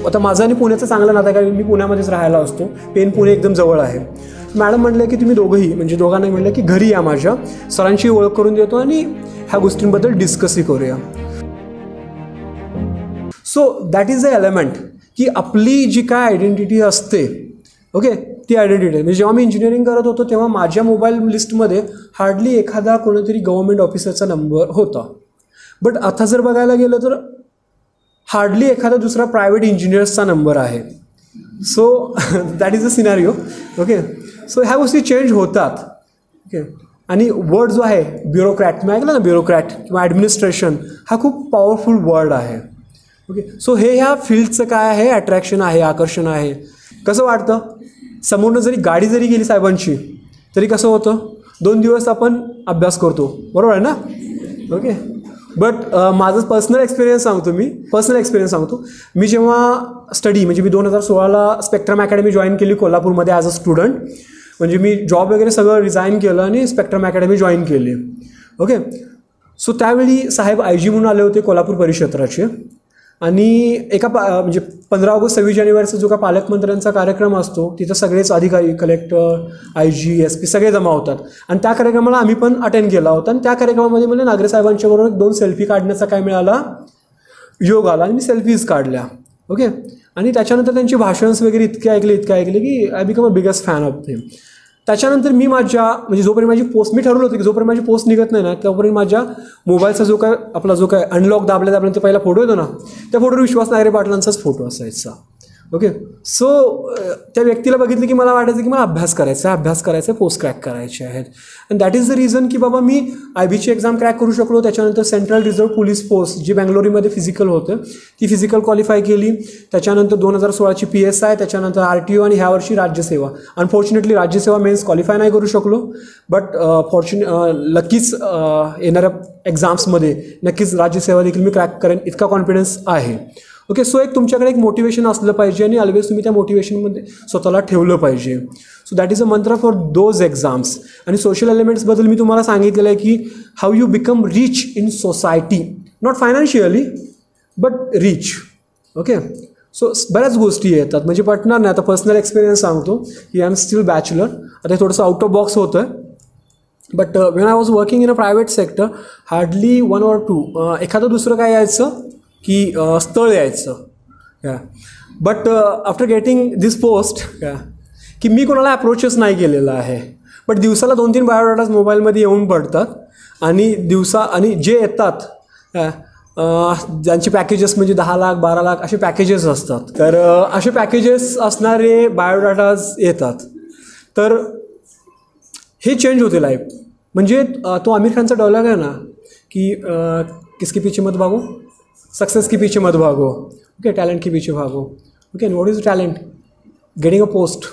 आता माझं आणि पुण्याचं चांगलं नातं आहे, कारण मी पुण्यामध्येच राहायला असतो, पेन पुणे एकदम जवळ आहे. मॅडम म्हणलं की तुम्ही दोघंही, म्हणजे दोघांनाही म्हणलं की घरी या माझ्या, सरांची ओळख करून देतो आणि ह्या गोष्टींबद्दल डिस्कसही करूया. So that is the element की आपली जी काय आयडेंटिटी असते, ओके, ती आयडेंटिटी. म्हणजे जेव्हा मी इंजिनिअरिंग करत होतो तेव्हा माझ्या मोबाईल लिस्टमध्ये हार्डली एखादा कोणीतरी गव्हर्नमेंट ऑफिसरचा नंबर होता. बट आता जर बघायला गेलं तर हार्डली एखादा दुसरा प्रायव्हेट इंजिनियर्सचा नंबर आहे. So that is the scenario. Okay, so ह्या गोष्टी चेंज होतात. ओके, आणि वर्ड जो आहे ब्युरोक्रॅट, तुम्ही ऐकलं ना, ब्युरोक्रॅट किंवा ॲडमिनिस्ट्रेशन, हा खूप पॉवरफुल वर्ड आहे. ओके, सो हे ह्या फील्डचं काय आहे, अट्रॅक्शन आहे, आकर्षण आहे. कसं वाटतं, समोरनं जरी गाडी जरी गेली साहेबांची तरी कसं होतं, 2 दिवस आपण अभ्यास करतो, बरोबर आहे ना. ओके, बट माझं पर्सनल एक्सपिरियन्स सांगतो. मी जेव्हा स्टडी, म्हणजे मी 2016ला स्पेक्ट्रम अकॅडमी जॉईन केली कोल्हापूरमध्ये ॲज अ स्टुडंट. म्हणजे मी जॉब वगैरे सगळं रिझाईन केलं आणि स्पेक्ट्रम अकॅडमी जॉईन केली. ओके, सो त्यावेळी साहेब IG म्हणून आले होते कोल्हापूर परिक्षेत्राचे. आणि एका म्हणजे 15 ऑगस्ट 26 जानेवारीचा जो का पालकमंत्र्यांचा कार्यक्रम असतो, तिथं सगळेच अधिकारी, कलेक्टर, IG, SP सगळे जमा होतात. आणि त्या कार्यक्रमाला आम्ही पण अटेंड केला होता. आणि त्या कार्यक्रमामध्ये मला नागरे साहेबांच्या बरोबर 2 सेल्फी काढण्याचा काय मिळाला, योग आला, आणि मी सेल्फीज काढल्या. ओके, आणि त्याच्यानंतर त्यांची भाषण्स वगैरे इतके ऐकले की I become a biggest fan of him. त्याच्यानंतर मी माझ्या, म्हणजे जोपर्यंत माझी पोस्ट, मी ठरवलं होतं की जोपर्यंत माझी पोस्ट निघत नाही ना, तोपर्यंत माझ्या मोबाईलचा जो काय अनलॉक दाबल्या ते पहिला फोटो येतो ना, त्या फोटोवर विश्वास नागरे पाटलांचाच फोटो असायचा. ओके, सो त्या व्यक्तीला बघितलं की मला वाटायचं की मला अभ्यास करायचा आहे, पोस्ट क्रॅक करायचे आहेत. And that is the reason की बाबा मी IBची एक्झाम क्रॅक करू शकलो. त्याच्यानंतर सेंट्रल रिझर्व्ह पोलीस पोस्ट जी बेंगलोरीमध्ये फिजिकल होतं, ती फिजिकल क्वालिफाय केली. त्याच्यानंतर 2016ची PSI, त्याच्यानंतर RTO, आणि ह्या वर्षी राज्यसेवा. अनफॉर्च्युनेटली राज्यसेवा मेन्स क्वालिफाय नाही करू शकलो, बट नक्कीच येणाऱ्या एक्झाम्समध्ये नक्कीच राज्यसेवा देखील मी क्रॅक करेन इतका कॉन्फिडन्स आहे. ओके, सो तुमच्याकडे एक मोटिवेशन असलं पाहिजे, आणि ऑलवेज तुम्ही त्या मोटिवेशनमध्ये स्वतःला ठेवलं पाहिजे. सो दॅट इज अ मंत्र फॉर दोज एक्झाम्स. आणि सोशल एलिमेंट्सबद्दल मी तुम्हाला सांगितलेलं आहे की how you become rich in society, not financially but rich. Okay, so बऱ्याच गोष्टी येतात, म्हणजे पटणार नाही. आता पर्सनल एक्सपिरियन्स सांगतो की आय एम स्टील बॅचलर. आता हे थोडंसं आउट ऑफ बॉक्स होतं आहे, but when I was working in a private sector, hardly 1 or 2 एखादं दुसरं काय यायचं की स्थळ यायचं. But after getting this post की मी कोणाला अप्रोचच नाही केलेलं आहे, बट दिवसाला 2-3 बायोडाटाज मोबाईलमध्ये येऊन पडतात. आणि जे येतात ज्यांचे पॅकेजेस म्हणजे 10 लाख 12 लाख असे पॅकेजेस असतात, तर असे पॅकेजेस असणारे बायोडाटाज येतात. तर हे चेंज होते लाईफ. म्हणजे तो आमिर खानचा डायलॉग आहे ना की किसके पीछे मत भागो, सक्सेस के पीछे मत भागो, ओके, टैलेंट के पीछे भागो. Okay, and what is talent? Getting a post.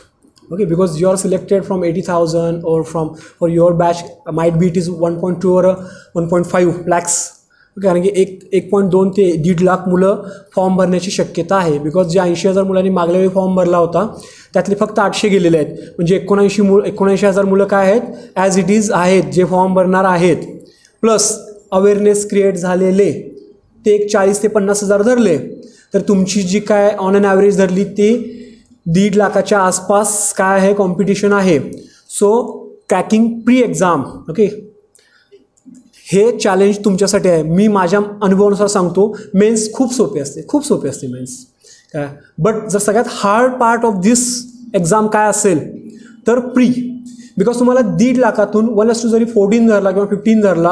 Okay, because you are selected from 80,000 or for your batch might be it is 1.2 or 1.5 lakhs. Okay, कारण की 1.2 ते 1.5 लाख मुलं फॉर्म भरण्याची शक्यता आहे. बिकॉज जे 80,000 मुलांनी मागल्या वेळी फॉर्म भरला होता त्यातले फक्त 800 गेलेले आहेत. म्हणजे 79,000 मुलं काय आहेत, ॲज इट इज आहेत, जे फॉर्म भरणार आहेत. प्लस अवेअरनेस क्रिएट झालेले ते एक 40,000 ते 50,000 धरले, तर तुमची जी काय ऑन अन ॲव्हरेज धरली ती 1.5 लाखाच्या आसपास काय आहे, कॉम्पिटिशन आहे. So cracking pre exam, okay, हे चॅलेंज तुमच्यासाठी आहे. मी माझ्या अनुभवानुसार सांगतो, मेन्स खूप सोपी असते मेन्स काय. बट जर सगळ्यात hard part of this exam काय असेल तर प्री. बिकॉज तुम्हाला 1.5 लाखातून 1:2 जरी 14 धरला किंवा 15 धरला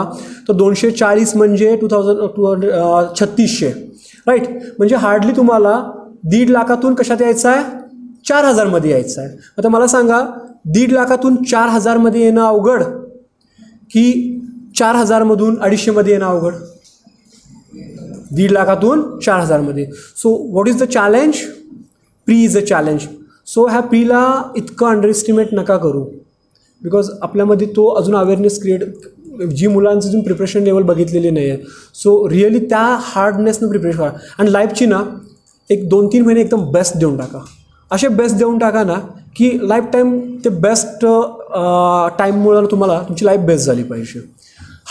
तर 240 म्हणजे 3600, राईट. म्हणजे हार्डली तुम्हाला 1.5 लाखातून कशात यायचं आहे, 4,000मध्ये यायचं आहे. आता मला सांगा, 1.5 लाखातून 4,000मध्ये येणं अवघड की 4,000मधून 250मध्ये येणं अवघड? 1.5 लाखातून 4,000मध्ये. So what is the challenge? Pre is a challenge. So ह्या प्रीला इतकं अंडरएस्टिमेट नका करू, बिकॉज आपल्यामध्ये तो अजून अवेअरनेस क्रिएट, जी मुलांचं अजून प्रिपरेशन लेवल बघितलेली नाही आहे. सो रिअली त्या हार्डनेसनं प्रिपरेशन करा. आणि लाईफची ना एक 2-3 महिने एकदम बेस्ट देऊन टाका. असे बेस्ट देऊन टाका ना की लाईफ टाईम ते बेस्ट टाईममुळं तुम्हाला तुमची लाईफ बेस्ट झाली पाहिजे.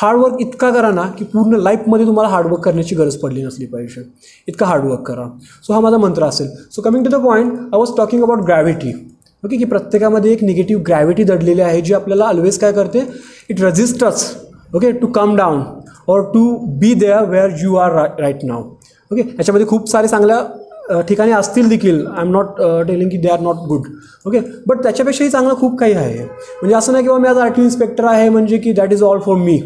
हार्डवर्क इतका करा ना की पूर्ण लाईफमध्ये तुम्हाला हार्डवर्क करण्याची गरज पडली नसली पाहिजे, इतका हार्डवर्क करा. सो हा माझा मंत्र असेल. So coming to the point, I was talking about gravity. Okay, की प्रत्येकामध्ये एक निगेटिव्ह ग्रॅव्हिटी दडलेली आहे जी आपल्याला ऑलवेज काय करते, it registers okay to come down or to be there where you are right now. Okay, याच्यामध्ये खूप सारे चांगल्या ठिकाणी असतील देखील, आय एम नॉट टेलिंग की they are not good. Okay, but त्याच्यापेक्षाही चांगलं खूप काही आहे. म्हणजे असं नाही किंवा मी आज आर-टी इन्स्पेक्टर आहे म्हणजे की that is all for me.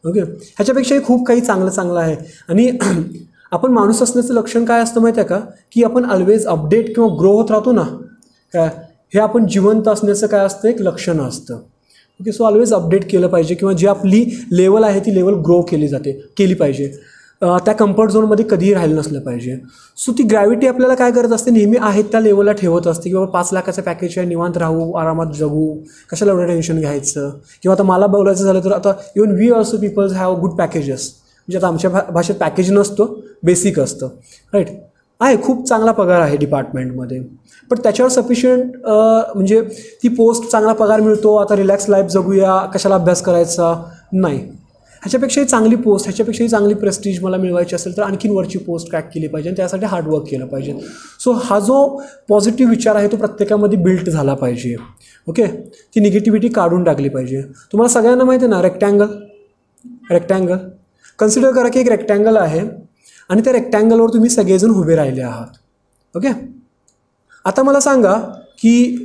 Okay, ह्याच्यापेक्षाही खूप काही चांगलं आहे. आणि आपण माणूस असण्याचं लक्षण काय असतं माहिती आहे का, की आपण ऑलवेज अपडेट किंवा ग्रो होत राहतो ना, काय हे आपण जिवंत असण्याचं काय असतं, एक लक्षण असतं. ओके, सो ऑलवेज अपडेट केलं पाहिजे किंवा जी आपली लेवल आहे ती लेवल ग्रो केली पाहिजे. त्या कम्फर्ट झोनमध्ये कधीही राहिलं नसलं पाहिजे. सो ती ग्रॅव्हिटी आपल्याला काय करत असते, नेहमी आहेत त्या लेवलला ठेवत असते. किंवा 5 लाखाचं पॅकेज आहे, निवांत राहू, आरामात जगू, कशाला एवढं टेन्शन घ्यायचं. किंवा आता मला बोलायचं झालं तर आता even we also peoples have good packages. म्हणजे आता आमच्या भाषेत पॅकेज नसतो, बेसिक असतं, राईट. आहे, खूप चांगला पगार आहे डिपार्टमेंटमध्ये, पण त्याच्यावर सफिशियंट म्हणजे ती पोस्ट, चांगला पगार मिळतो, आता रिलॅक्स लाईफ जगूया, कशाला अभ्यास करायचा, नाही. ह्याच्यापेक्षाही चांगली पोस्ट, ह्याच्यापेक्षाही चांगली प्रेस्टीज मला मिळवायची असेल तर आणखीन वरची पोस्ट क्रॅक केली पाहिजे आणि त्यासाठी हार्डवर्क केलं पाहिजे. सो हा जो पॉझिटिव्ह विचार आहे तो प्रत्येकामध्ये बिल्ट झाला पाहिजे. ओके, ती निगेटिव्हिटी काढून टाकली पाहिजे. तुम्हाला सगळ्यांना माहिती आहे ना, रेक्टँगल कन्सिडर करा की एक रेक्टँगल आहे आणि त्या रेक्टँगलवर तुम्ही सगळेजण उभे राहिले आहात. ओके, आता मला सांगा की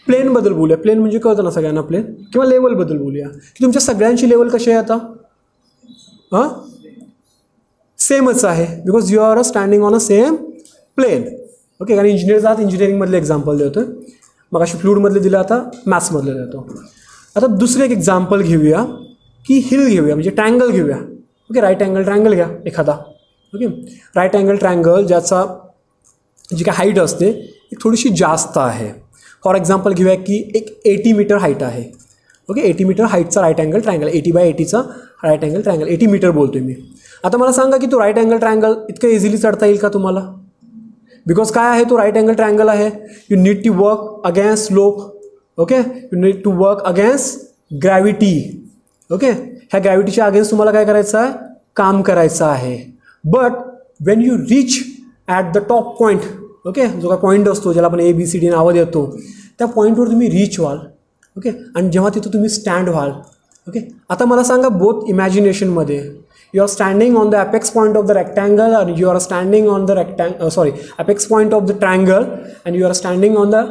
प्लेनबद्दल बोलूया. प्लेन म्हणजे कळतं ना सगळ्यांना, प्लेन किंवा लेवलबद्दल बोलूया की तुमच्या सगळ्यांची लेवल कशी आहे आता, सेमच आहे, because you are standing on a same plane. Okay, कारण इंजिनियर्स आहात, इंजिनिअरिंगमधले एक्झाम्पल देतो, मग अशी फ्लूडमधले दिलं, आता मॅथ्समधले देतो. आता दुसरं एक एक्झाम्पल घेऊया की हिल घेऊया, म्हणजे ट्रायंगल घेऊया. ओके, राईट अँगल ट्रायंगल घ्या एखादा. ओके, राईट अँगल ट्रायंगल ज्याचा जी काय हाईट असते ती थोडीशी जास्त आहे. फॉर एक्झाम्पल घेऊया की एक 80 मीटर हाईट आहे. ओके, 80 मीटर हाईटचा राईट अँगल ट्रायंगल, 80/80चा राईट अँगल ट्रायंगल, 80 मीटर बोलतोय मी. आता मला सांगा की तो राईट अँगल ट्रायंगल इतकं इझिली चढता येईल का तुम्हाला? बिकॉज काय आहे, तो राईट अँगल ट्रायंगल आहे. You need to work against slope. Okay, you need to work against gravity. Okay, ह्या ग्रॅव्हिटीच्या अगेन्स्ट तुम्हाला काय करायचं आहे, काम करायचं आहे. But Wien you reach at the top point, okay, जो काय पॉईंट असतो ज्याला आपण ABCD नावं देतो, त्या पॉईंटवर तुम्ही रीच व्हाल. ओके, आणि जेव्हा तिथं तुम्ही स्टँड व्हाल. ओके, आता मला सांगा, बोथ इमॅजिनेशनमध्ये you are standing on the apex point of the rectangle आणि you are standing on the apex point of the triangle and you are standing on the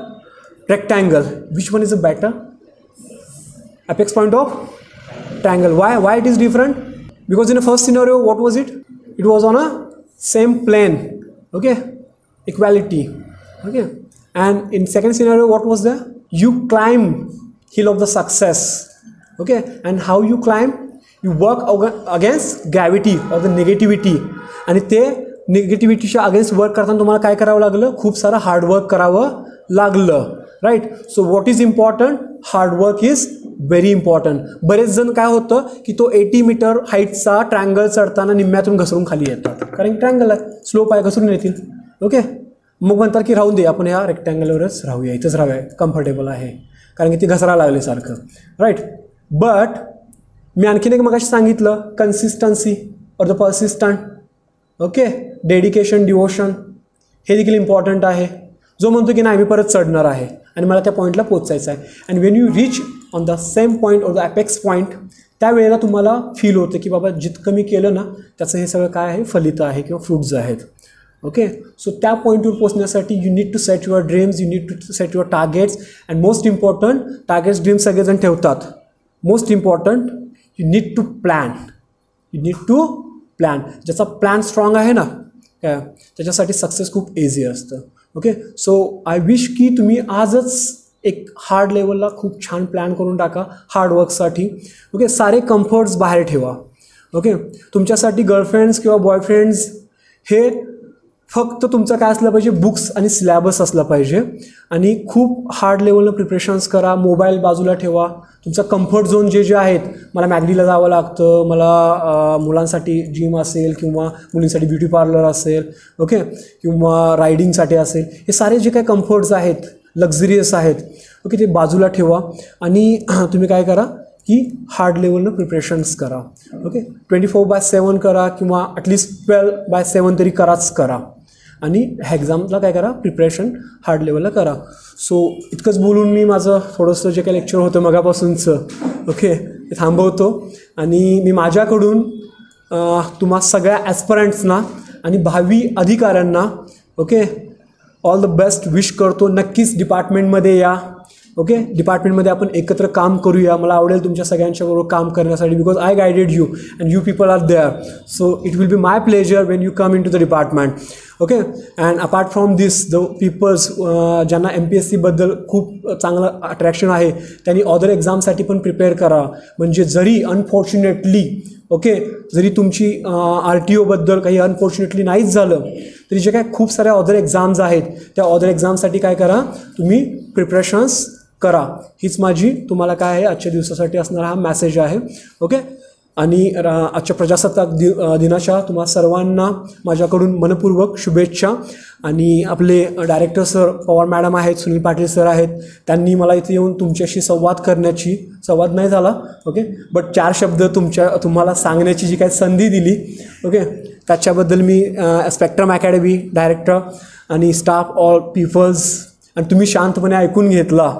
rectangle. Which one is a better? Apex point of triangle. Why it is different? Because in the first scenario, what was it? It was on a same plane. Okay, equality. Okay, and in second scenario, what was there? You climb hill of the success. Okay, and how you climb? You work against gravity or the negativity. आणि ते निगेटिव्हिटीच्या against work करताना तुम्हाला काय करावं लागलं, खूप सारं hard work करावं लागलं. Right. So what is important? Hard work is very important. बरेच जण काय होतं की तो 80 मीटर हाईटचा ट्रायंगल चढताना निम्म्यातून घसरून खाली येतात, कारण ट्रायंगल आहे, स्लोप आहे, घसरून येतील. ओके, मग म्हणतात की राहून दे, आपण या रेक्टँगलवरच राहूया, इथंच राहूया, कम्फर्टेबल आहे, कारण की ती घसरा लागले सारखं. राईट. बट मी आणखीन एक मगाशी सांगितलं, कन्सिस्टन्सी और the persistent. Okay, dedication, devotion, हे देखील इम्पॉर्टंट आहे. जो म्हणतो की नाही मी परत चढणार आहे आणि मला त्या पॉईंटला पोचायचं आहे, and Wien you reach on the same point or the apex point, त्यावेळेला तुम्हाला फील होतं की बाबा जितकं मी केलं ना त्याचं हे सगळं काय आहे, फलितं आहे किंवा फ्रूट्स आहेत. ओके, सो त्या पॉईंटवर पोचण्यासाठी you need to set your dreams, you need to set your targets, and most important, targets dreams सगळेजण ठेवतात. Most important, you need to plan. You need to plan. ज्याचा प्लॅन स्ट्रॉंग आहे ना काय, त्याच्यासाठी सक्सेस खूप इझी असतं. Okay, so I wish की तुम्ही आजच एक हार्ड लेवलला खूप छान प्लॅन करून टाका हार्डवर्कसाठी. ओके, सारे कम्फर्ट्स बाहेर ठेवा. ओके, तुमच्यासाठी गर्लफ्रेंड्स किंवा बॉयफ्रेंड्स हे फक्त तुमचं काय असलं पाहिजे, बुक्स आणि सिलॅबस असलं पाहिजे, आणि खूप हार्ड लेवलनं प्रिपरेशन्स करा. मोबाईल बाजूला ठेवा. तुमचा कम्फर्ट झोन जे आहेत, मला मॅगडीला जावं लागतं, मला मुलांसाठी जिम असेल किंवा मुलींसाठी ब्युटी पार्लर असेल, ओके, किंवा रायडिंगसाठी असेल, हे सारे जे काही कम्फर्ट्स आहेत, लक्झरियस आहेत, ओके, ते बाजूला ठेवा. आणि तुम्ही काय करा, की हार्ड लेवलनं प्रिपरेशन्स करा. ओके 24/7 करा किंवा ॲटलिस्ट 12/7 तरी करा आणि एक्झामला काय करा प्रिपरेशन हार्ड लेवलला करा. सो इतकंच बोलून मी माझं थोडंसं जे काही लेक्चर होतं मगापासूनचं ओके ते थांबवतो आणि मी माझ्याकडून तुम्हा सगळ्या ॲस्परंट्सना आणि भावी अधिकाऱ्यांना okay all the best wish करतो. नक्कीच डिपार्टमेंटमध्ये या. ओके डिपार्टमेंटमध्ये आपण एकत्र काम करूया. मला आवडेल तुमच्या सगळ्यांच्याबरोबर काम करण्यासाठी because I guided you and you people are there. So it will be my pleasure when you come in to the department. Okay and apart from this the peoples ज्यांना MPSCबद्दल खूप चांगलं अट्रॅक्शन आहे त्यांनी अदर एक्झामसाठी पण prepare करा. म्हणजे जरी अनफॉर्च्युनेटली ओके जरी तुमची RTOबद्दल काही अनफॉर्च्युनेटली नाहीच झालं तरी जे काय खूप साऱ्या अदर एक्झाम्स आहेत त्या अदर एक्झामसाठी काय करा तुम्ही प्रिपरेशन्स करा. हीच माझी तुम्हाला काय आहे आजच्या दिवसासाठी असणारा हा मेसेज आहे. ओके आणि आजच्या प्रजासत्ताक दिनाच्या तुम्हा सर्वांना माझ्याकडून मनपूर्वक शुभेच्छा. आणि आपले डायरेक्टर सर पवार मॅडम आहेत, सुनील पाटील सर आहेत, त्यांनी मला इथे येऊन तुमच्याशी संवाद नाही झाला ओके बट 4 शब्द तुम्हाला सांगण्याची जी काही संधी दिली ओके त्याच्याबद्दल मी स्पेक्ट्रम अकॅडमी डायरेक्टर आणि स्टाफ ऑल पीपल्स आणि तुम्ही शांतपणे ऐकून घेतला